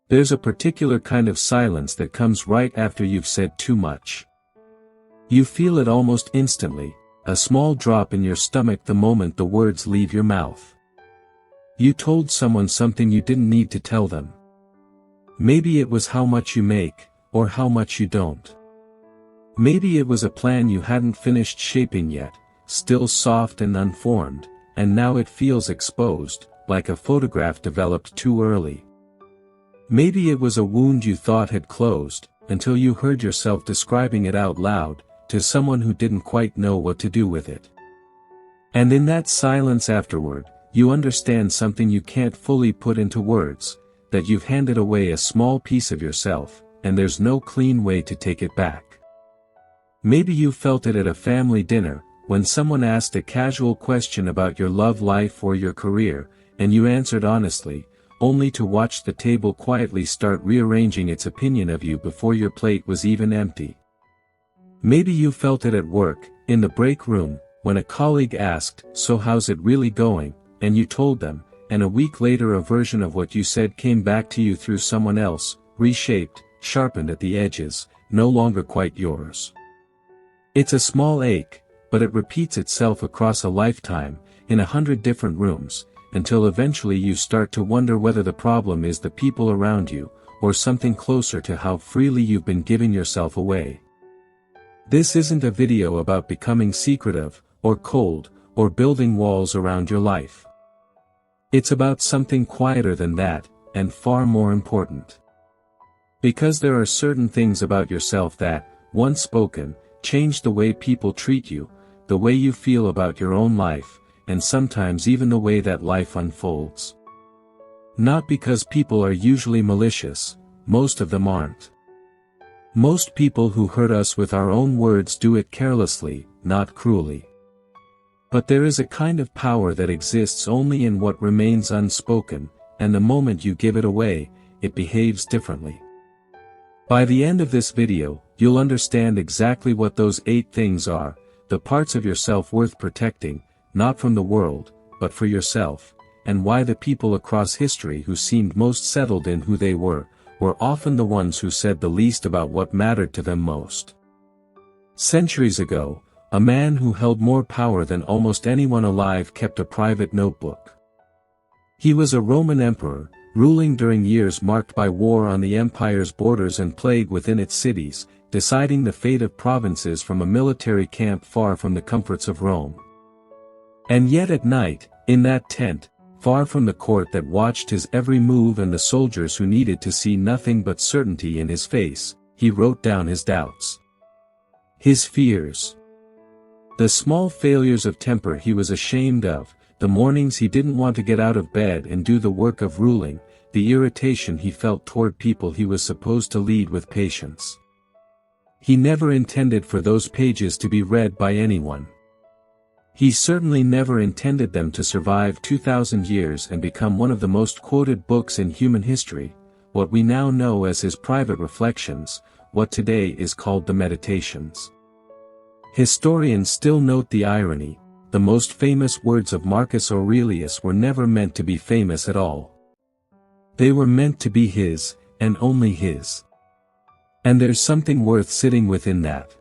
There's a particular kind of silence that comes right after you've said too much. You feel it almost instantly, a small drop in your stomach the moment the words leave your mouth. You told someone something you didn't need to tell them. Maybe it was how much you make, or how much you don't. Maybe it was a plan you hadn't finished shaping yet, still soft and unformed, and now it feels exposed, like a photograph developed too early. Maybe it was a wound you thought had closed, until you heard yourself describing it out loud, to someone who didn't quite know what to do with it. And in that silence afterward, you understand something you can't fully put into words, that you've handed away a small piece of yourself, and there's no clean way to take it back. Maybe you felt it at a family dinner, when someone asked a casual question about your love life or your career, and you answered honestly, only to watch the table quietly start rearranging its opinion of you before your plate was even empty. Maybe you felt it at work, in the break room, when a colleague asked, "So how's it really going?" and you told them, and a week later a version of what you said came back to you through someone else, reshaped, sharpened at the edges, no longer quite yours. It's a small ache, but it repeats itself across a lifetime, in 100 different rooms, until eventually you start to wonder whether the problem is the people around you, or something closer to how freely you've been giving yourself away. This isn't a video about becoming secretive, or cold, or building walls around your life. It's about something quieter than that, and far more important. Because there are certain things about yourself that, once spoken, change the way people treat you, the way you feel about your own life, and sometimes even the way that life unfolds. Not because people are usually malicious, most of them aren't. Most people who hurt us with our own words do it carelessly, not cruelly. But there is a kind of power that exists only in what remains unspoken, and the moment you give it away, it behaves differently. By the end of this video, you'll understand exactly what those 8 things are, the parts of yourself worth protecting, not from the world, but for yourself, and why the people across history who seemed most settled in who they were often the ones who said the least about what mattered to them most. Centuries ago, a man who held more power than almost anyone alive kept a private notebook. He was a Roman emperor, ruling during years marked by war on the empire's borders and plague within its cities, deciding the fate of provinces from a military camp far from the comforts of Rome. And yet at night, in that tent, far from the court that watched his every move and the soldiers who needed to see nothing but certainty in his face, he wrote down his doubts. His fears. The small failures of temper he was ashamed of, the mornings he didn't want to get out of bed and do the work of ruling, the irritation he felt toward people he was supposed to lead with patience. He never intended for those pages to be read by anyone. He certainly never intended them to survive 2,000 years and become one of the most quoted books in human history, what we now know as his private reflections, what today is called the Meditations. Historians still note the irony, the most famous words of Marcus Aurelius were never meant to be famous at all. They were meant to be his, and only his. And there's something worth sitting within that.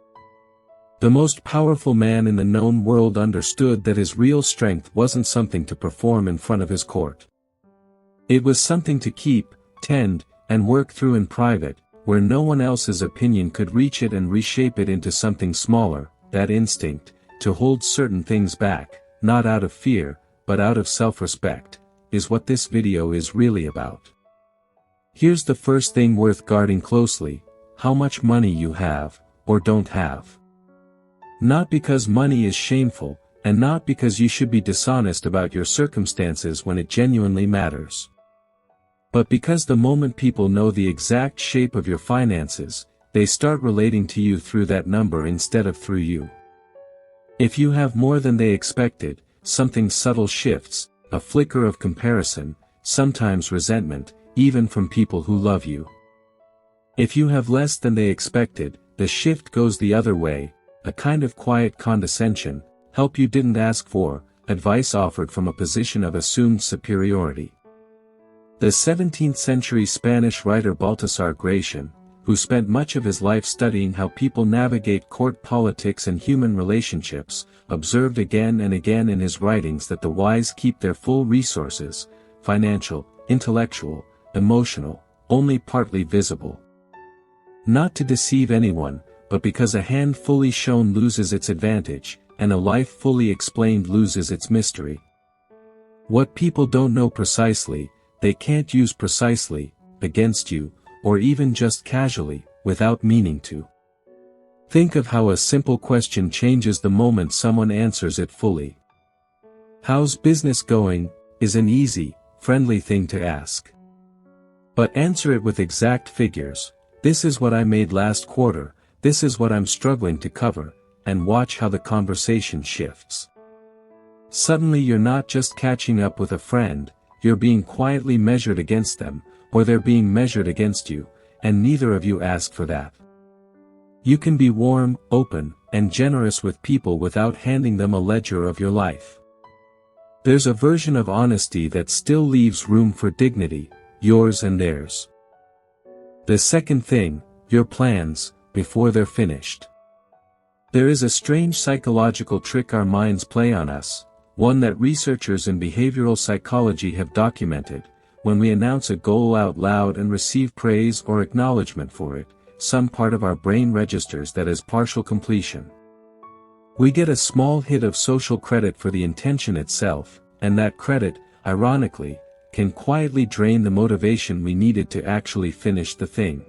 The most powerful man in the known world understood that his real strength wasn't something to perform in front of his court. It was something to keep, tend, and work through in private, where no one else's opinion could reach it and reshape it into something smaller. That instinct, to hold certain things back, not out of fear, but out of self-respect, is what this video is really about. Here's the first thing worth guarding closely: how much money you have, or don't have. Not because money is shameful, and not because you should be dishonest about your circumstances when it genuinely matters. But because the moment people know the exact shape of your finances, they start relating to you through that number instead of through you. If you have more than they expected, something subtle shifts, a flicker of comparison, sometimes resentment, even from people who love you. If you have less than they expected, the shift goes the other way, a kind of quiet condescension, help you didn't ask for, advice offered from a position of assumed superiority. The 17th century Spanish writer Baltasar Gracian, who spent much of his life studying how people navigate court politics and human relationships, observed again and again in his writings that the wise keep their full resources, financial, intellectual, emotional, only partly visible. Not to deceive anyone, but because a hand fully shown loses its advantage, and a life fully explained loses its mystery. What people don't know precisely, they can't use precisely, against you, or even just casually, without meaning to. Think of how a simple question changes the moment someone answers it fully. "How's business going?" is an easy, friendly thing to ask. But answer it with exact figures. "This is what I made last quarter, this is what I'm struggling to cover," and watch how the conversation shifts. Suddenly you're not just catching up with a friend, you're being quietly measured against them, or they're being measured against you, and neither of you asked for that. You can be warm, open, and generous with people without handing them a ledger of your life. There's a version of honesty that still leaves room for dignity, yours and theirs. The second thing, your plans, before they're finished. There is a strange psychological trick our minds play on us, one that researchers in behavioral psychology have documented. When we announce a goal out loud and receive praise or acknowledgement for it, some part of our brain registers that as partial completion. We get a small hit of social credit for the intention itself, and that credit, ironically, can quietly drain the motivation we needed to actually finish the thing.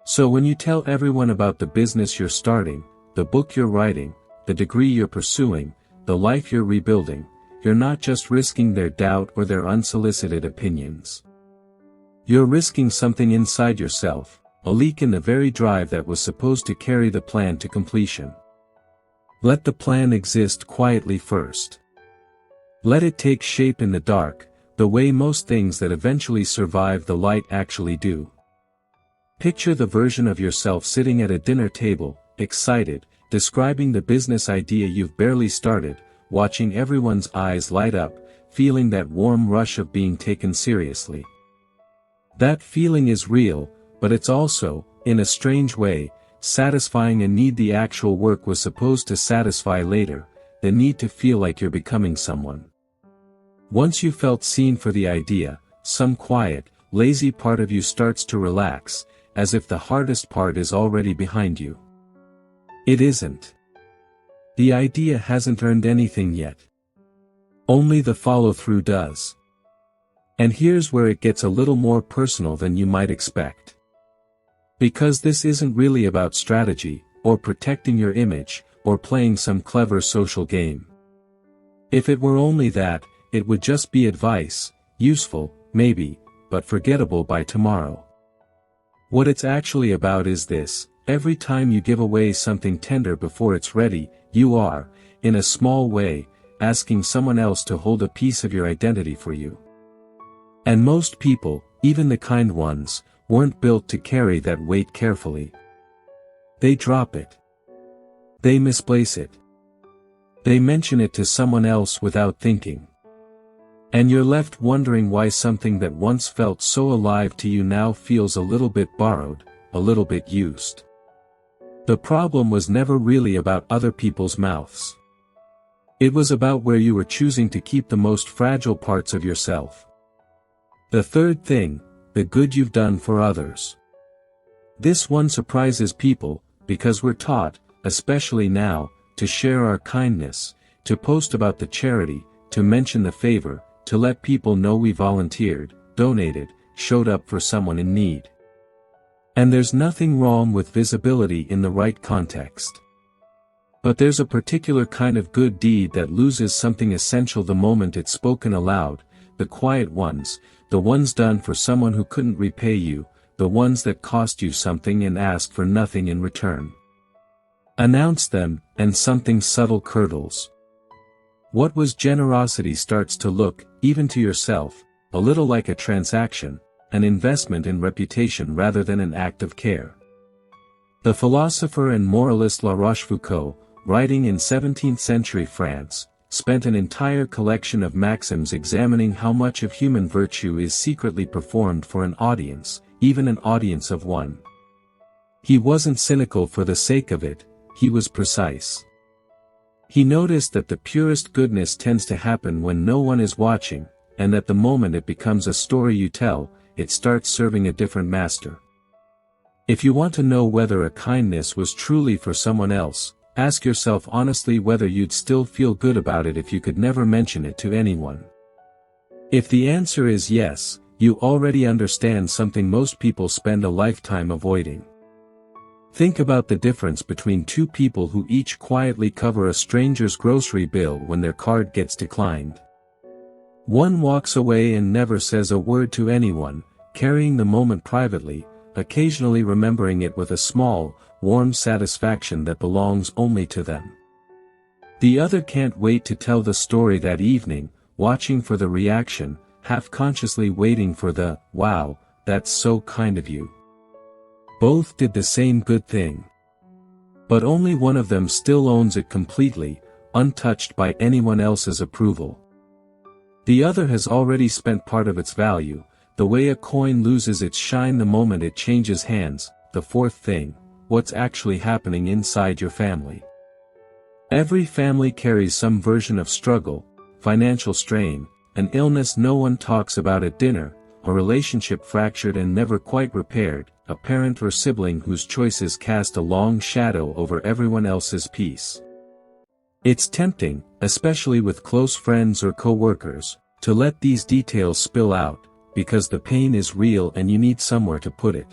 So when you tell everyone about the business you're starting, the book you're writing, the degree you're pursuing, the life you're rebuilding, you're not just risking their doubt or their unsolicited opinions. You're risking something inside yourself, a leak in the very drive that was supposed to carry the plan to completion. Let the plan exist quietly first. Let it take shape in the dark, the way most things that eventually survive the light actually do. Picture the version of yourself sitting at a dinner table, excited, describing the business idea you've barely started, watching everyone's eyes light up, feeling that warm rush of being taken seriously. That feeling is real, but it's also, in a strange way, satisfying a need the actual work was supposed to satisfy later, the need to feel like you're becoming someone. Once you felt seen for the idea, some quiet, lazy part of you starts to relax, as if the hardest part is already behind you. It isn't. The idea hasn't earned anything yet. Only the follow-through does. And here's where it gets a little more personal than you might expect. Because this isn't really about strategy, or protecting your image, or playing some clever social game. If it were only that, it would just be advice, useful, maybe, but forgettable by tomorrow. What it's actually about is this: every time you give away something tender before it's ready, you are, in a small way, asking someone else to hold a piece of your identity for you. And most people, even the kind ones, weren't built to carry that weight carefully. They drop it. They misplace it. They mention it to someone else without thinking. And you're left wondering why something that once felt so alive to you now feels a little bit borrowed, a little bit used. The problem was never really about other people's mouths. It was about where you were choosing to keep the most fragile parts of yourself. The third thing, the good you've done for others. This one surprises people, because we're taught, especially now, to share our kindness, to post about the charity, to mention the favor, to let people know we volunteered, donated, showed up for someone in need. And there's nothing wrong with visibility in the right context. But there's a particular kind of good deed that loses something essential the moment it's spoken aloud, the quiet ones, the ones done for someone who couldn't repay you, the ones that cost you something and ask for nothing in return. Announce them, and something subtle curdles. What was generosity starts to look, even to yourself, a little like a transaction, an investment in reputation rather than an act of care. The philosopher and moralist La Rochefoucauld, writing in 17th century France, spent an entire collection of maxims examining how much of human virtue is secretly performed for an audience, even an audience of one. He wasn't cynical for the sake of it, he was precise. He noticed that the purest goodness tends to happen when no one is watching, and that the moment it becomes a story you tell, it starts serving a different master. If you want to know whether a kindness was truly for someone else, ask yourself honestly whether you'd still feel good about it if you could never mention it to anyone. If the answer is yes, you already understand something most people spend a lifetime avoiding. Think about the difference between two people who each quietly cover a stranger's grocery bill when their card gets declined. One walks away and never says a word to anyone, carrying the moment privately, occasionally remembering it with a small, warm satisfaction that belongs only to them. The other can't wait to tell the story that evening, watching for the reaction, half-consciously waiting for the, "Wow, that's so kind of you." Both did the same good thing. But only one of them still owns it completely, untouched by anyone else's approval. The other has already spent part of its value, the way a coin loses its shine the moment it changes hands. The fourth thing, what's actually happening inside your family. Every family carries some version of struggle, financial strain, an illness no one talks about at dinner, a relationship fractured and never quite repaired, a parent or sibling whose choices cast a long shadow over everyone else's peace. It's tempting, especially with close friends or co-workers, to let these details spill out, because the pain is real and you need somewhere to put it.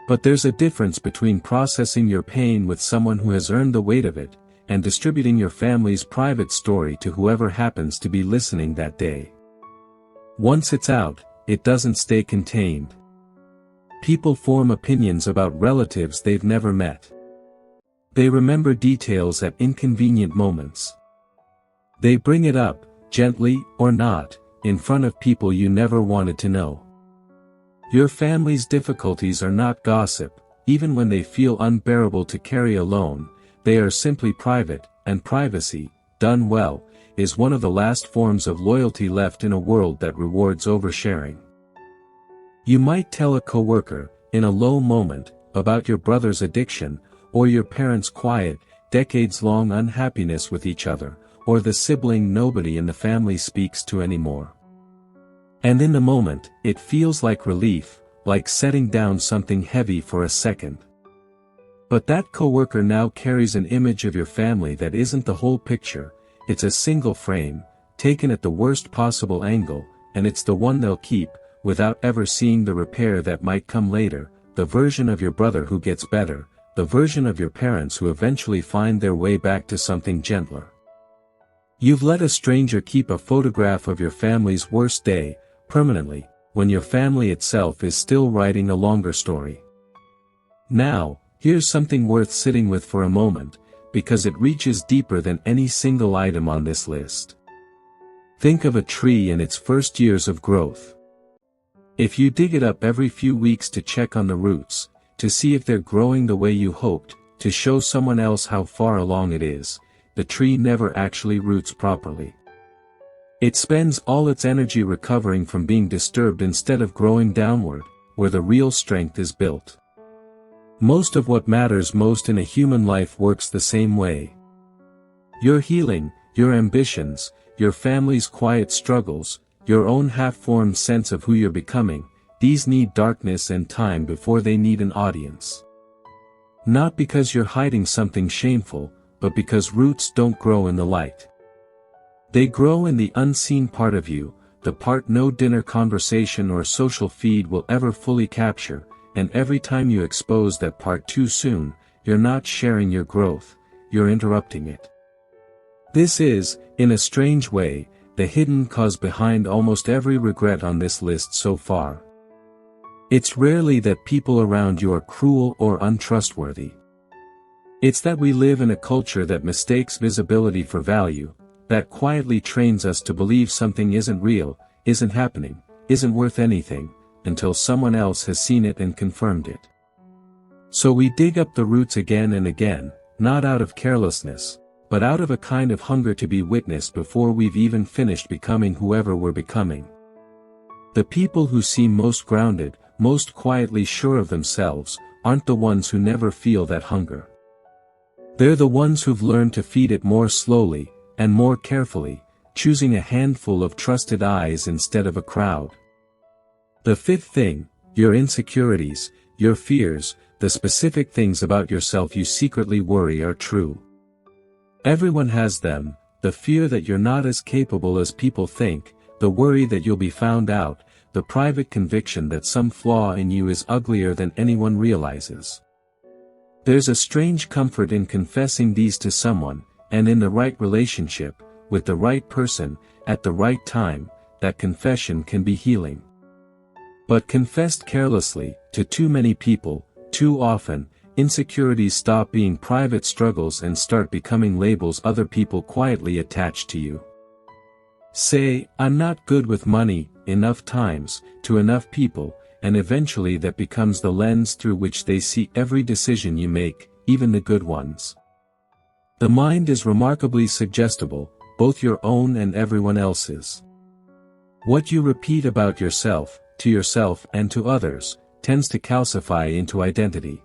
But there's a difference between processing your pain with someone who has earned the weight of it, and distributing your family's private story to whoever happens to be listening that day. Once it's out, it doesn't stay contained. People form opinions about relatives they've never met. They remember details at inconvenient moments. They bring it up, gently or not, in front of people you never wanted to know. Your family's difficulties are not gossip, even when they feel unbearable to carry alone, they are simply private, and privacy, done well, is one of the last forms of loyalty left in a world that rewards oversharing. You might tell a coworker, in a low moment, about your brother's addiction, or your parents' quiet, decades-long unhappiness with each other, or the sibling nobody in the family speaks to anymore. And in the moment, it feels like relief, like setting down something heavy for a second. But that coworker now carries an image of your family that isn't the whole picture, it's a single frame, taken at the worst possible angle, and it's the one they'll keep, without ever seeing the repair that might come later, the version of your brother who gets better, the version of your parents who eventually find their way back to something gentler. You've let a stranger keep a photograph of your family's worst day, permanently, when your family itself is still writing a longer story. Now, here's something worth sitting with for a moment, because it reaches deeper than any single item on this list. Think of a tree in its first years of growth. If you dig it up every few weeks to check on the roots, to see if they're growing the way you hoped, to show someone else how far along it is, the tree never actually roots properly. It spends all its energy recovering from being disturbed instead of growing downward, where the real strength is built. Most of what matters most in a human life works the same way. Your healing, your ambitions, your family's quiet struggles, your own half-formed sense of who you're becoming, these need darkness and time before they need an audience. Not because you're hiding something shameful, but because roots don't grow in the light. They grow in the unseen part of you, the part no dinner conversation or social feed will ever fully capture, and every time you expose that part too soon, you're not sharing your growth, you're interrupting it. This is, in a strange way, the hidden cause behind almost every regret on this list so far. It's rarely that people around you are cruel or untrustworthy. It's that we live in a culture that mistakes visibility for value, that quietly trains us to believe something isn't real, isn't happening, isn't worth anything, until someone else has seen it and confirmed it. So we dig up the roots again and again, not out of carelessness, but out of a kind of hunger to be witnessed before we've even finished becoming whoever we're becoming. The people who seem most grounded, most quietly sure of themselves, aren't the ones who never feel that hunger. They're the ones who've learned to feed it more slowly, and more carefully, choosing a handful of trusted eyes instead of a crowd. The fifth thing, your insecurities, your fears, the specific things about yourself you secretly worry are true. Everyone has them, the fear that you're not as capable as people think, the worry that you'll be found out, the private conviction that some flaw in you is uglier than anyone realizes. There's a strange comfort in confessing these to someone, and in the right relationship, with the right person, at the right time, that confession can be healing. But confessed carelessly, to too many people, too often, insecurities stop being private struggles and start becoming labels other people quietly attach to you. Say, "I'm not good with money," enough times, to enough people, and eventually that becomes the lens through which they see every decision you make, even the good ones. The mind is remarkably suggestible, both your own and everyone else's. What you repeat about yourself, to yourself and to others, tends to calcify into identity.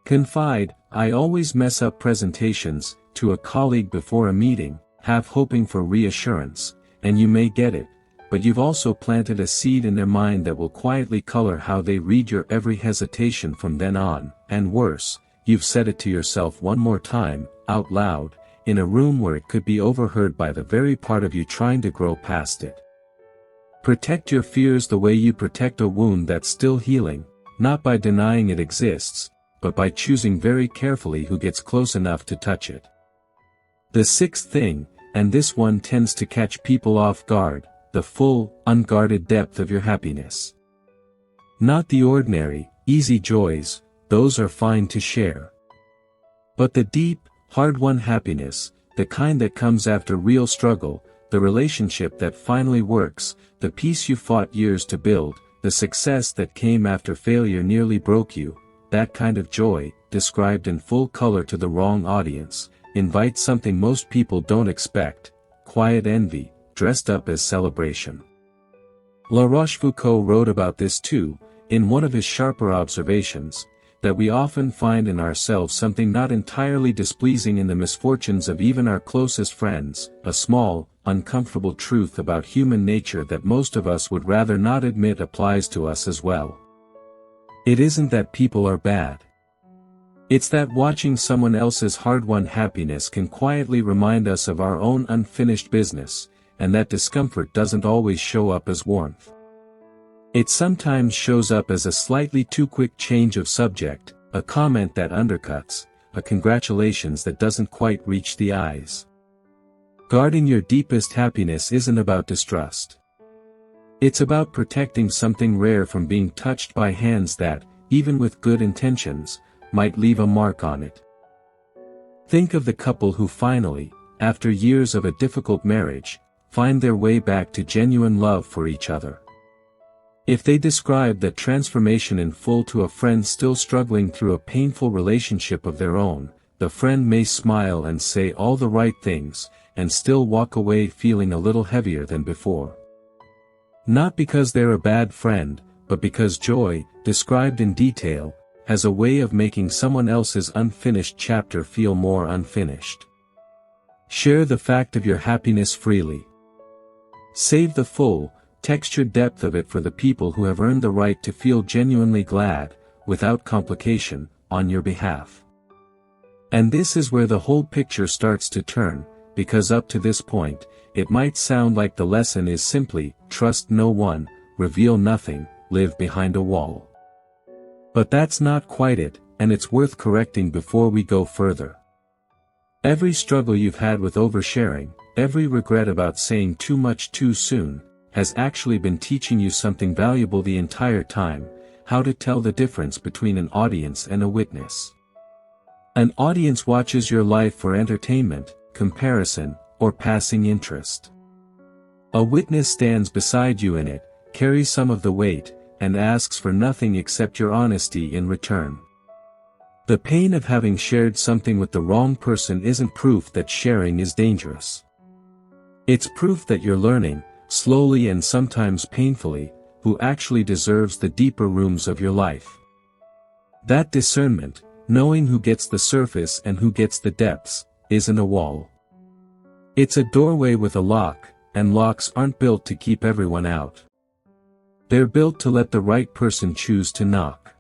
Confide, "I always mess up presentations," to a colleague before a meeting, half hoping for reassurance, and you may get it, but you've also planted a seed in their mind that will quietly color how they read your every hesitation from then on, and worse, you've said it to yourself one more time, out loud, in a room where it could be overheard by the very part of you trying to grow past it. Protect your fears the way you protect a wound that's still healing, not by denying it exists, but by choosing very carefully who gets close enough to touch it. The sixth thing, and this one tends to catch people off guard, the full, unguarded depth of your happiness. Not the ordinary, easy joys, those are fine to share. But the deep, hard-won happiness, the kind that comes after real struggle, the relationship that finally works, the peace you fought years to build, the success that came after failure nearly broke you, that kind of joy, described in full color to the wrong audience, invites something most people don't expect, quiet envy, dressed up as celebration. La Rochefoucauld wrote about this too, in one of his sharper observations, that we often find in ourselves something not entirely displeasing in the misfortunes of even our closest friends, a small, uncomfortable truth about human nature that most of us would rather not admit applies to us as well. It isn't that people are bad. It's that watching someone else's hard-won happiness can quietly remind us of our own unfinished business, and that discomfort doesn't always show up as warmth. It sometimes shows up as a slightly too quick change of subject, a comment that undercuts, a congratulations that doesn't quite reach the eyes. Guarding your deepest happiness isn't about distrust. It's about protecting something rare from being touched by hands that, even with good intentions, might leave a mark on it. Think of the couple who finally, after years of a difficult marriage, find their way back to genuine love for each other. If they describe that transformation in full to a friend still struggling through a painful relationship of their own, the friend may smile and say all the right things, and still walk away feeling a little heavier than before. Not because they're a bad friend, but because joy, described in detail, has a way of making someone else's unfinished chapter feel more unfinished. Share the fact of your happiness freely. Save the full, textured depth of it for the people who have earned the right to feel genuinely glad, without complication, on your behalf. And this is where the whole picture starts to turn, because up to this point, it might sound like the lesson is simply, trust no one, reveal nothing, live behind a wall. But that's not quite it, and it's worth correcting before we go further. Every struggle you've had with oversharing, every regret about saying too much too soon, has actually been teaching you something valuable the entire time, how to tell the difference between an audience and a witness. An audience watches your life for entertainment, comparison, or passing interest. A witness stands beside you in it, carries some of the weight, and asks for nothing except your honesty in return. The pain of having shared something with the wrong person isn't proof that sharing is dangerous. It's proof that you're learning, slowly and sometimes painfully, who actually deserves the deeper rooms of your life. That discernment, knowing who gets the surface and who gets the depths, isn't a wall. It's a doorway with a lock, and locks aren't built to keep everyone out. They're built to let the right person choose to knock.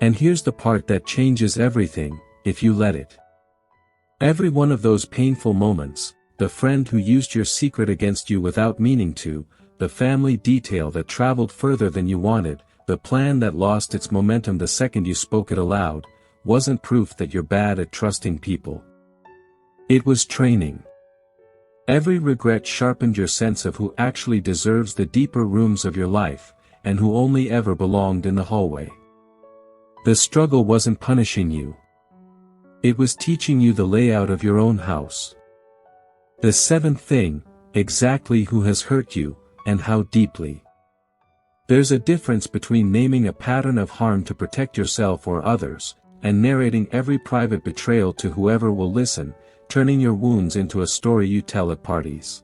And here's the part that changes everything, if you let it. Every one of those painful moments, the friend who used your secret against you without meaning to, the family detail that traveled further than you wanted, the plan that lost its momentum the second you spoke it aloud, wasn't proof that you're bad at trusting people. It was training. Every regret sharpened your sense of who actually deserves the deeper rooms of your life, and who only ever belonged in the hallway. The struggle wasn't punishing you. It was teaching you the layout of your own house. The seventh thing, exactly who has hurt you, and how deeply. There's a difference between naming a pattern of harm to protect yourself or others, and narrating every private betrayal to whoever will listen, turning your wounds into a story you tell at parties.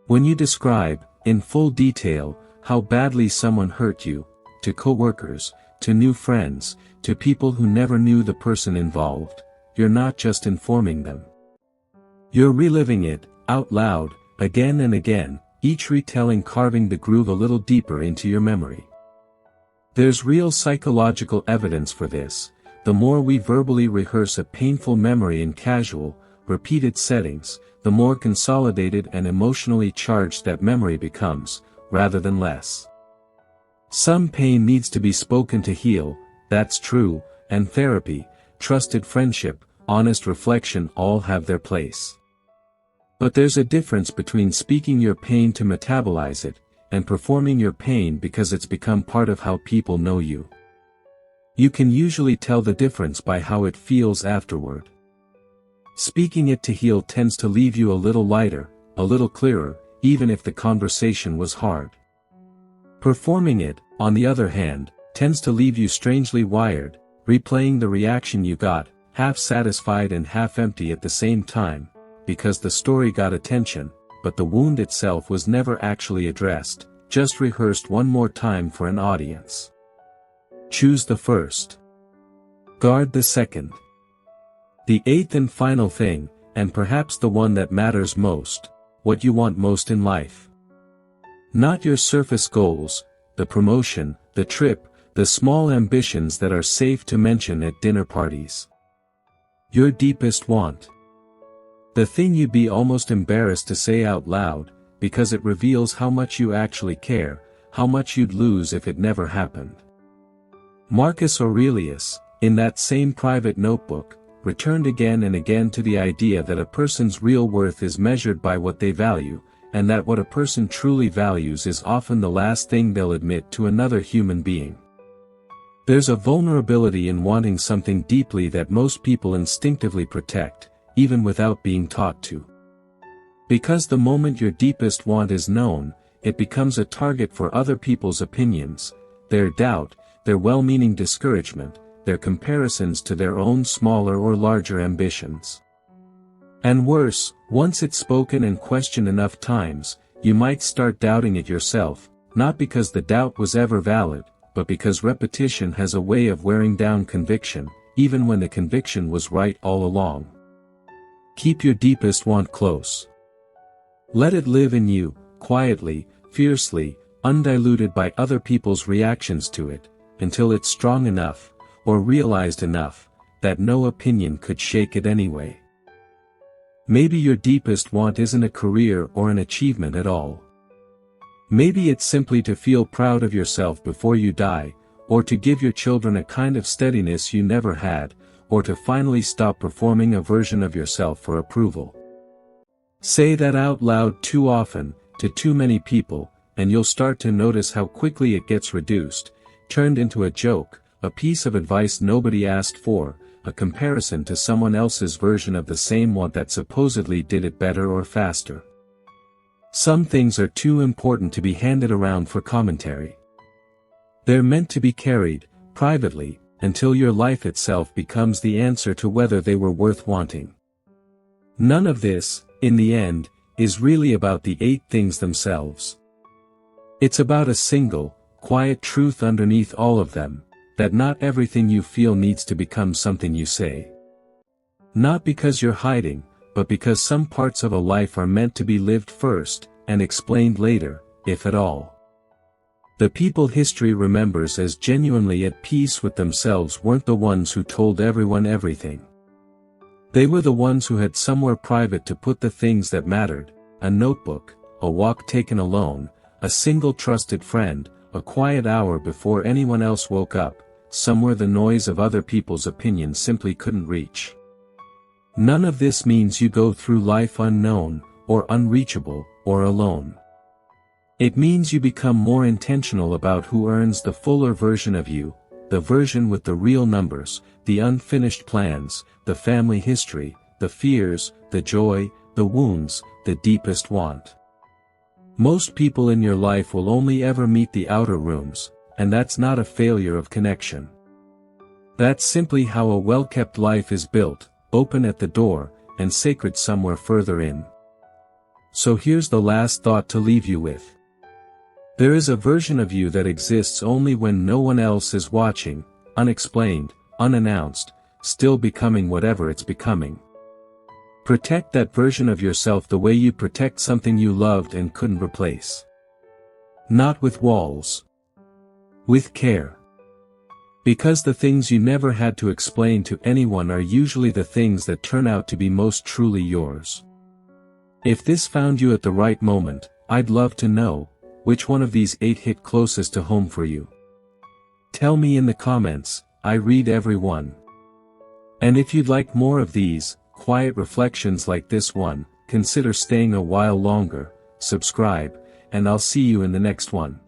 When you describe, in full detail, how badly someone hurt you, to coworkers, to new friends, to people who never knew the person involved, you're not just informing them. You're reliving it, out loud, again and again, each retelling carving the groove a little deeper into your memory. There's real psychological evidence for this. The more we verbally rehearse a painful memory in casual, repeated settings, the more consolidated and emotionally charged that memory becomes, rather than less. Some pain needs to be spoken to heal, that's true, and therapy, trusted friendship, honest reflection all have their place. But there's a difference between speaking your pain to metabolize it, and performing your pain because it's become part of how people know you. You can usually tell the difference by how it feels afterward. Speaking it to heal tends to leave you a little lighter, a little clearer, even if the conversation was hard. Performing it, on the other hand, tends to leave you strangely wired, replaying the reaction you got, half satisfied and half empty at the same time, because the story got attention, but the wound itself was never actually addressed, just rehearsed one more time for an audience. Choose the first. Guard the second. The eighth and final thing, and perhaps the one that matters most, what you want most in life. Not your surface goals, the promotion, the trip, the small ambitions that are safe to mention at dinner parties. Your deepest want. The thing you'd be almost embarrassed to say out loud, because it reveals how much you actually care, how much you'd lose if it never happened. Marcus Aurelius, in that same private notebook, returned again and again to the idea that a person's real worth is measured by what they value, and that what a person truly values is often the last thing they'll admit to another human being. There's a vulnerability in wanting something deeply that most people instinctively protect, even without being taught to. Because the moment your deepest want is known, it becomes a target for other people's opinions, their doubt, their well-meaning discouragement, their comparisons to their own smaller or larger ambitions. And worse, once it's spoken and questioned enough times, you might start doubting it yourself, not because the doubt was ever valid, but because repetition has a way of wearing down conviction, even when the conviction was right all along. Keep your deepest want close. Let it live in you, quietly, fiercely, undiluted by other people's reactions to it, until it's strong enough, or realized enough, that no opinion could shake it anyway. Maybe your deepest want isn't a career or an achievement at all. Maybe it's simply to feel proud of yourself before you die, or to give your children a kind of steadiness you never had, or to finally stop performing a version of yourself for approval. Say that out loud too often, to too many people, and you'll start to notice how quickly it gets reduced, turned into a joke, a piece of advice nobody asked for, a comparison to someone else's version of the same want that supposedly did it better or faster. Some things are too important to be handed around for commentary. They're meant to be carried, privately, until your life itself becomes the answer to whether they were worth wanting. None of this, in the end, is really about the 8 things themselves. It's about a single, quiet truth underneath all of them, that not everything you feel needs to become something you say. Not because you're hiding, but because some parts of a life are meant to be lived first, and explained later, if at all. The people history remembers as genuinely at peace with themselves weren't the ones who told everyone everything. They were the ones who had somewhere private to put the things that mattered, a notebook, a walk taken alone, a single trusted friend, a quiet hour before anyone else woke up, somewhere the noise of other people's opinions simply couldn't reach. None of this means you go through life unknown, or unreachable, or alone. It means you become more intentional about who earns the fuller version of you, the version with the real numbers, the unfinished plans, the family history, the fears, the joy, the wounds, the deepest want. Most people in your life will only ever meet the outer rooms, and that's not a failure of connection. That's simply how a well-kept life is built, open at the door, and sacred somewhere further in. So here's the last thought to leave you with. There is a version of you that exists only when no one else is watching, unexplained, unannounced, still becoming whatever it's becoming. Protect that version of yourself the way you protect something you loved and couldn't replace. Not with walls. With care. Because the things you never had to explain to anyone are usually the things that turn out to be most truly yours. If this found you at the right moment, I'd love to know, which one of these 8 hit closest to home for you? Tell me in the comments, I read every one. And if you'd like more of these, quiet reflections like this one, consider staying a while longer, subscribe, and I'll see you in the next one.